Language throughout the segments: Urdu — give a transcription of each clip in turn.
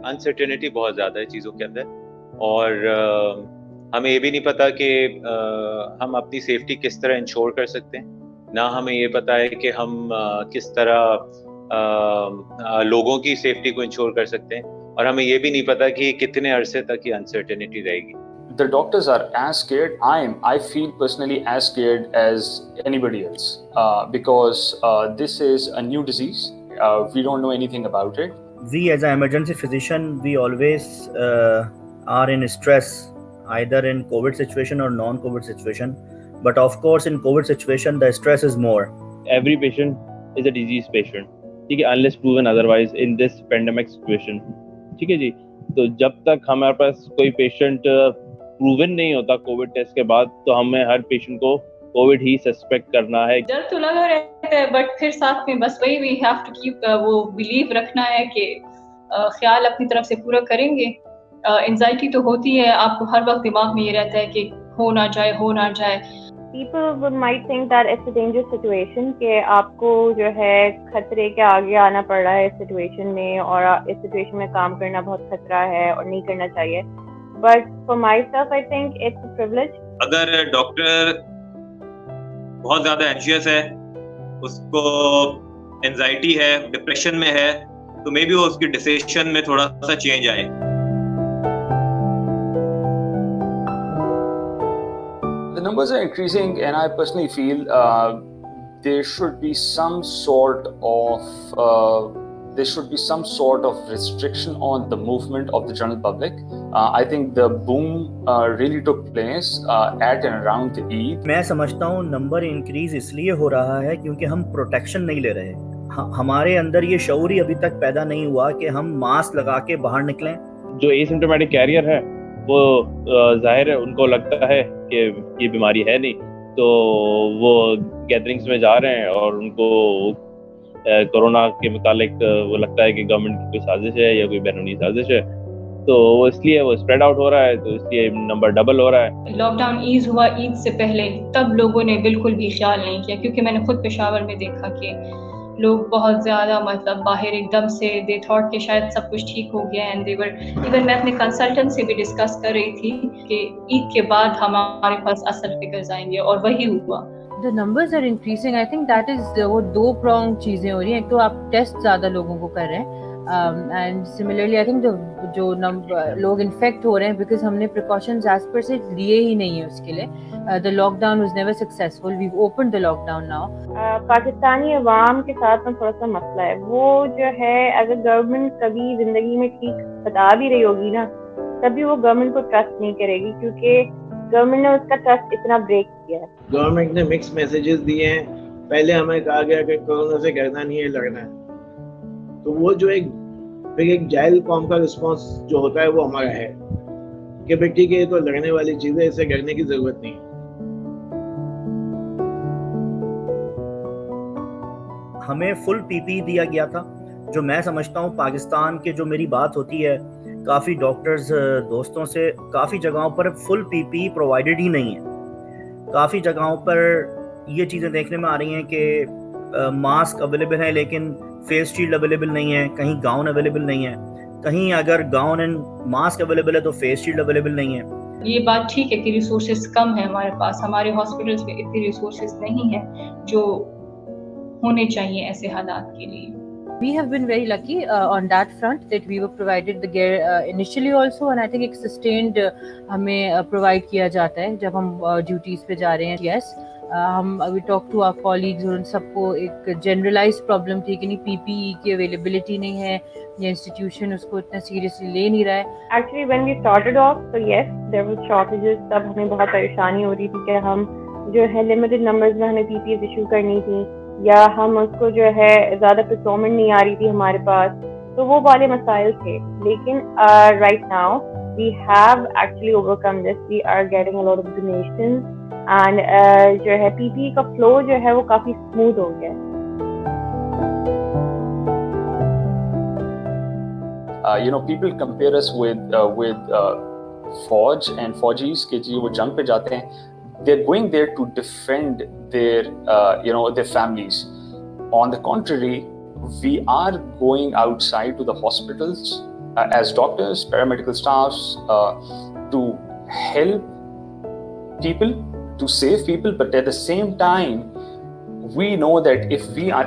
انسرٹینٹی بہت زیادہ ہے چیزوں کے اندر، اور ہمیں یہ بھی نہیں پتا کہ ہم اپنی سیفٹی کس طرح انشور کر سکتے ہیں، نہ ہمیں یہ پتا ہے کہ ہم کس طرح لوگوں کی سیفٹی کو انشور کر سکتے ہیں، اور ہمیں یہ بھی نہیں پتا کہ کتنے عرصے تک یہ انسرٹینٹی رہے گی. The doctors are as scared. I feel personally as scared as anybody else because this is a new disease. We don't know anything about it. We as an emergency physician, we always are in stress, either in COVID situation or non-COVID situation. But of course, in COVID situation, the stress is more. Every patient is a disease patient. ٹھیک ہے, unless proven otherwise in this pandemic situation. ٹھیک ہے جی, تو جب تک ہمارے پاس کوئی پیشنٹ پروون نہیں ہوتا کووڈ ٹیسٹ کے بعد, تو ہمیں ہر پیشنٹ کو کووڈ ہی سسپیکٹ کرنا ہے. ڈر تو لگا رہتا ہے, بٹ پھر ساتھ میں بس وہی وی ہیو ٹو کیپ وہ بلیو رکھنا ہے کہ خیال اپنی طرف سے پورا کریں گے. انزائٹی تو ہوتی ہے, آپ کو ہر وقت دماغ میں یہ رہتا ہے کہ ہو نہ جائے. People might think that it's a dangerous situation کہ آپ کو جو ہے خطرے کے آگے آنا پڑ رہا ہے اس سچویشن میں, اور اس سچویشن میں کام کرنا بہت خطرہ ہے اور نہیں کرنا چاہیے. But for myself, I think it's a privilege. اگر ڈاکٹر بہت زیادہ اینشیس ہے, اس کو انزائٹی ہے, ڈپریشن میں ہے, تو مے بی وہ اس کی ڈیسیشن میں تھوڑا سا چینج آئے. The numbers are increasing, and I personally feel there should be some sort of restriction on the movement of the general public. I think the boom really took place at and around the Eid. میں سمجھتا ہوں نمبر انکریز اس لیے ہو رہا ہے کیونکہ ہم پروٹیکشن نہیں لے رہے. ہمارے اندر یہ شعور ہی ابھی تک پیدا نہیں ہوا کہ ہم ماسک لگا کے باہر نکلیں. جو ایسمپٹومیٹک کیریئر ہے وہ ظاہر ہے ان کو لگتا ہے کہ یہ بیماری ہے نہیں, تو وہ گیدرنگز میں جا رہے ہیں اور ان کو کورونا کے متعلق وہ لگتا ہے کہ گورنمنٹ کی کوئی سازش ہے یا کوئی بیرونی سازش ہے, تو وہ اس لیے وہ اسپریڈ آؤٹ ہو رہا ہے, تو اس لیے نمبر ڈبل ہو رہا ہے. لاک ڈاؤن ایز ہوا عید سے پہلے, تب لوگوں نے بالکل بھی خیال نہیں کیا, کیونکہ میں نے خود پشاور میں دیکھا کہ لوگ بہت زیادہ باہر ایک دم سے دے تھاٹ کہ شاید سب کچھ ٹھیک ہو گیا, اینڈ ایون میں اپنے کنسلٹنٹ سے بھی ڈسکس کر رہی تھی کہ عید کے بعد ہمارے پاس اصل فگرز آئیں گے, اور وہی ہوا. The numbers are increasing. I think that is وہ دو pronged چیزیں ہو رہی ہیں. ایک تو آپ ٹیسٹ زیادہ لوگوں کو کر رہے ہیں, اینڈ سملرلی آئی تھنک جو لوگ انفیکٹ ہو رہے ہیں بیکاز ہم نے پریکاشنز ایز پر سے لیے ہی نہیں ہیں اس کے لیے. The lockdown was never successful. We've opened the lockdown now. Pakistani عوام کے ساتھ میں تھوڑا سا مسئلہ ہے, وہ جو ہے اگر گورنمنٹ کبھی زندگی میں ٹھیک بتا بھی رہی ہوگی نا, تبھی وہ گورنمنٹ کو ٹرسٹ نہیں کرے گی, کیونکہ گورنمنٹ نے اس کا ٹرسٹ اتنا بریک کیا ہے. گورنمنٹ نے مکس میسیجز دیے ہیں. پہلے ہمیں کہا گیا کہ کورونا سے کرنا نہیں ہے, لڑنا ہے, تو وہ جو ایک جاہل قوم کا رسپانس جو ہوتا ہے وہ ہمارا ہے کہ بھائی ٹھیک ہے یہ تو لڑنے والی چیز ہے, اسے کرنے کی ضرورت نہیں ہے. ہمیں فل پی پی دیا گیا تھا, جو میں سمجھتا ہوں پاکستان کے جو میری بات ہوتی ہے کافی ڈاکٹرز دوستوں سے, کافی جگہوں پر فل پی پی پرووائڈڈ ہی نہیں ہے. کافی جگہوں پر یہ چیزیں دیکھنے میں آ رہی ہیں کہ ماسک اویلیبل ہے لیکن فیس شیلڈ اویلیبل نہیں ہے, کہیں گاؤن اویلیبل نہیں ہے, کہیں اگر گاؤن اینڈ ماسک اویلیبل ہے تو فیس شیلڈ اویلیبل نہیں ہے. یہ بات ٹھیک ہے کہ ریسورسز کم ہیں ہمارے پاس, ہمارے ہاسپٹلس میں اتنے ریسورسز نہیں ہیں جو ہونے چاہیے ایسے حالات کے لیے. We have been very lucky on that front that we were provided the gear initially also, and I think it's sustained ہمیں provide کیا جاتا ہے جب ہم duties پہ جا رہے ہیں. Yes, ہم we talk to our colleagues, اور ان سب کو ایک generalized problem تھی کہ نہیں پی پی ای کی اویلیبلٹی نہیں ہے, یا انسٹیٹیوشن اس کو اتنا سیریسلی لے نہیں رہا ہے. Actually when we started off, so yes, there were shortages. تب ہمیں بہت پریشانی ہو رہی تھی کہ ہم جو ہے limited numbers میں ہمیں پی پی ایز ایشو کرنی تھی, یا ہم اس کو جو ہے زیادہ پروکیورمنٹ نہیں آ رہی تھی ہمارے پاس, تو وہ والے مسائل تھے. لیکن right now we have actually overcome this. We are getting a lot of donations, and جو ہے پی پی کا فلو جو ہے وہ کافی اسموتھ ہو گیا. People compare us with فوج and فوجیز کہ جی وہ جنگ پہ جاتے ہیں, they're going there to defend their their families. On the contrary, we are going outside to the hospitals as doctors, paramedical staffs, to help people, to save people, but at the same time we know that if we are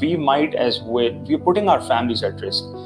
we might as well we are putting our families at risk.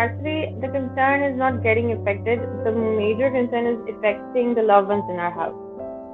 Actually, the concern is not getting affected. The major concern is affecting the loved ones in our house.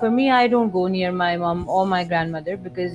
For me, I don't go near my mom or my grandmother because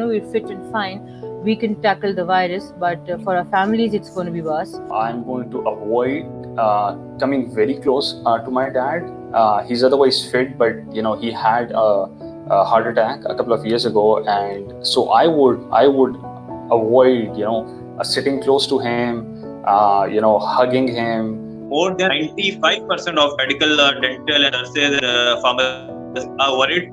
we're fit and fine, we can tackle the virus, but for our families it's going to be worse. I'm going to avoid coming very close to my dad. He's otherwise fit, but he had a heart attack a couple of years ago, and so I would avoid sitting close to him, hugging him. More than 95% of medical, dental and nurses, pharmacists are worried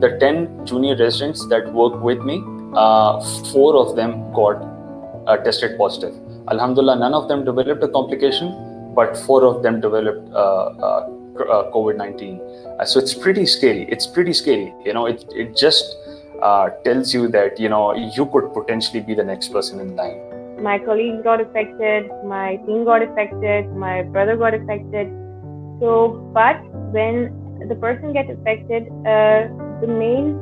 The 10 junior residents that work with me, 4 of them got tested positive. Alhamdulillah, none of them developed a complication, but 4 of them developed COVID-19. So it's pretty scary. It just tells you that you could potentially be the next person in line. My colleagues got affected, my team got affected, my brother got affected. So, but when the person gets affected, the main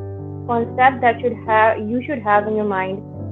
concept that you should have in your mind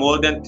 more than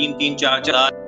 3-4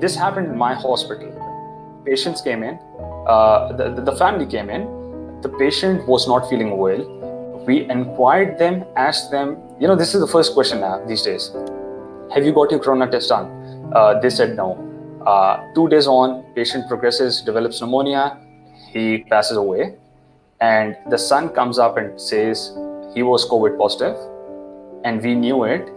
This happened in my hospital. Patients came in, the family came in, the patient was not feeling well. We inquired them, asked them, this is the first question now these days. Have you got your corona test done? They said no. 2 days on, patient progresses, develops pneumonia, he passes away, and the son comes up and says he was COVID positive, and we knew it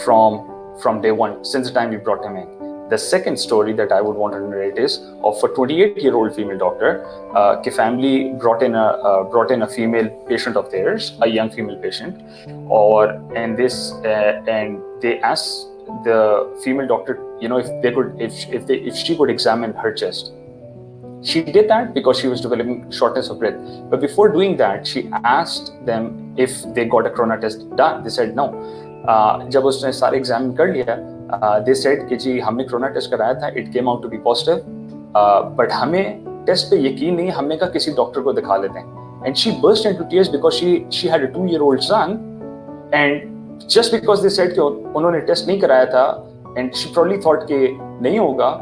from day one, since the time we brought him in. The second story that I would want to narrate is of a 28-year-old female doctor. Ki family brought in a female patient of theirs, a young female patient, and they asked the female doctor, if she could examine her chest. She did that because she was developing shortness of breath. But before doing that, she asked them if they got a corona test done. They said no. جب اس نے سارے ایگزامن کر لیا دے سیڈ کہ جی ہم نے کرونا ٹیسٹ کرایا تھا, it came out to be positive, but ہمیں ٹیسٹ پہ یقین نہیں, ہم نے کہا کسی ڈاکٹر کو دکھا لیتے ہیں. And she burst into tears because she had a 2-year-old son, and just because they said کہ انہوں نے ٹیسٹ نہیں کرایا تھا اینڈ شی پروبلی تھاٹ کہ نہیں ہوگا,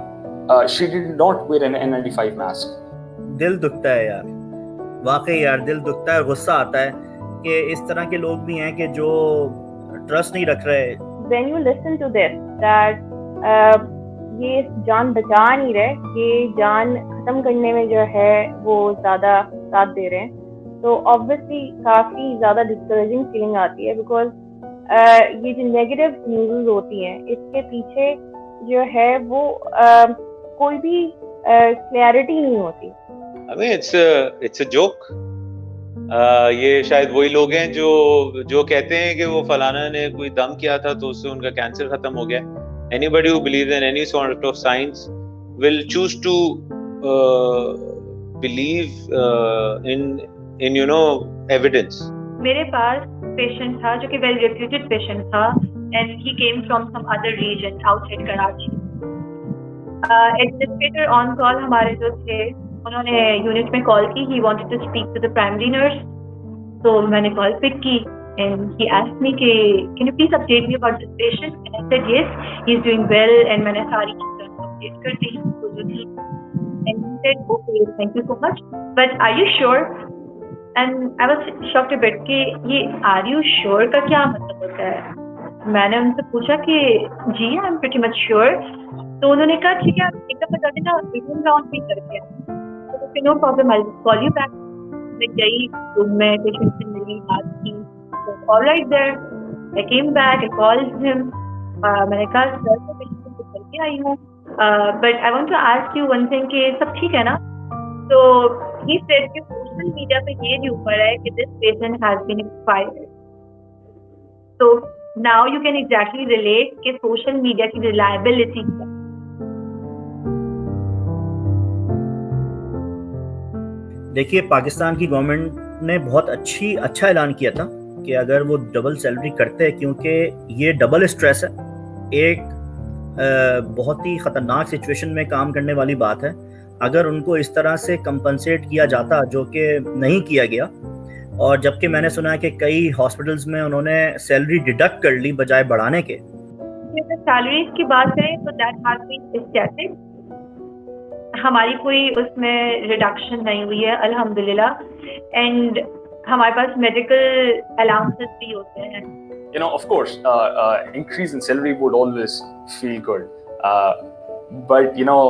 she did not wear an N95 mask. دل دکھتا ہے یار, واقعی یار دل دکھتا ہے, غصہ آتا ہے کہ اس طرح کے لوگ بھی ہیں کہ جو ٹرسٹ نہیں رکھ رہے. When you listen to this that یہ جان بچا نہیں رہے, یہ جان ختم کرنے میں جو ہے وہ زیادہ ساتھ دے رہے ہیں, تو obviously کافی زیادہ ڈسکریجنگ فیلنگ آتی ہے, بیکاز یہ جو نیگیٹو نیوز ہوتی ہیں اس کے پیچھے جو ہے وہ کوئی بھی کلیئرٹی نہیں ہوتی. I mean it's a joke. یہ شاید وہی لوگ ہیں جو کہتے ہیں کہ وہ فلانا نے کوئی دم کیا تھا تو اس سے ان کا کینسر ختم ہو گیا. Anybody who believes in any sort of science will choose to believe in you know evidence. میرے پاس پیشنٹ تھا جو کہ ویل ریپیوٹیڈ پیشنٹ تھا, and he came from some other region outside Karachi. Administrator on call ہمارے جو تھے انہوں نے یونٹ میں کال کی, he wanted to speak to the primary nurse. تو میں نے کال پک کی اینڈ ہی آسکڈ می کہ can you please update me about this patient, and I said yes he is doing well, and میں نے ساری چیزیں اپڈیٹ کر دی جو تھی. And he said okay thank you so much, but are you sure? And I was shocked a bit کہ یہ آر یو شیور کا کیا مطلب ہوتا ہے. میں نے ان سے پوچھا کہ جی I am pretty much sure. تو انہوں نے کہا ٹھیک ہے آپ ایک دفعہ بتا دینا, روم راؤنڈ بھی کر کے. No problem I will call you back. میں گئی روم میں, پیشنٹ سے ملی, بات کی, all right there. I came back, I called ہم. میں نے کہا سر تو پیشنٹ سے کر کے آئی ہوں, but I want to ask you one thing کہ سب ٹھیک ہے نا؟ تو ہی سیڈ کہ سوشل میڈیا پہ یہ نیوز ہے کہ this patient has been expired. تو now you can exactly relate کہ سوشل میڈیا کی ریلائبلٹی کیا. دیکھیے پاکستان کی گورنمنٹ نے بہت اچھا اعلان کیا تھا کہ اگر وہ ڈبل سیلری کرتے ہیں, کیونکہ یہ ڈبل اسٹریس ہے, ایک بہت ہی خطرناک سچویشن میں کام کرنے والی بات ہے. اگر ان کو اس طرح سے کمپنسیٹ کیا جاتا جو کہ نہیں کیا گیا, اور جبکہ میں نے سنا ہے کہ کئی ہاسپٹلز میں انہوں نے سیلری ڈیڈکٹ کر لی بجائے بڑھانے کے. سیلریز کی بات کریں تو دیٹ ہیز بین اسٹیٹک, ہماری کوئی اس میں ریڈکشن نہیں ہوئی ہے الحمدللہ. اینڈ ہمارے پاس میڈیکل الاؤنسز بھی ہوتے ہیں. You know, of course, increase in salary would always feel good. But, you know,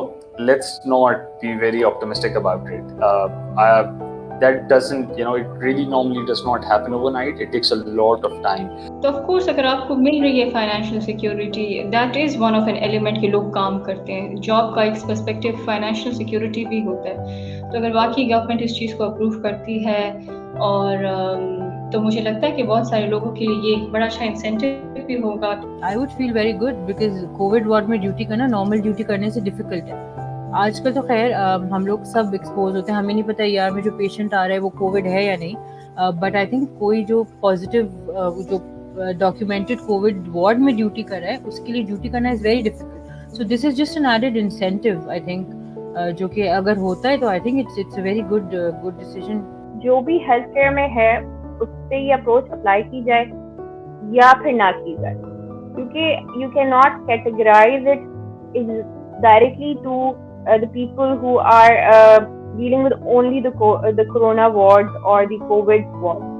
let's not be very optimistic about it. That doesn't, you know, it really normally does not happen overnight. It takes a lot of time. تو of course اگر آپ کو مل رہی ہے financial security, that is one of an element کہ لوگ کام کرتے ہیں. جاب کا ایک پرسپیکٹو فائنینشیل سیکیورٹی بھی ہوتا ہے. تو اگر واقعی گورنمنٹ اس چیز کو اپروو کرتی ہے اور تو مجھے لگتا ہے کہ بہت سارے لوگوں کے لیے یہ ایک بڑا اچھا انسینٹیو بھی ہوگا. I would feel very good because Covid ward میں ڈیوٹی کرنا نارمل ڈیوٹی کرنے سے ڈیفیکلٹ ہے. آج کل تو خیر ہم لوگ سب ایکسپوز ہوتے ہیں, ہمیں نہیں پتہ یار میں جو پیشنٹ آ رہا ہے وہ کووڈ ہے یا نہیں, بٹ آئی تھنک کوئی جو پازیٹیو جو ڈاکیومنٹڈ کووڈ وارڈ میں ڈیوٹی کر رہا ہے اس کے لیے ڈیوٹی کرنا is very difficult. So this is just an added incentive I think, جو کہ اگر ہوتا ہے تو I think it's a very good decision. جو بھی ہیلتھ کیئر میں ہے اس پہ یہ اپروچ اپلائی کی جائے یا پھر نہ کی جائے, کیونکہ you can not categorise it directly to the people who are dealing with only the corona wards or the COVID wards.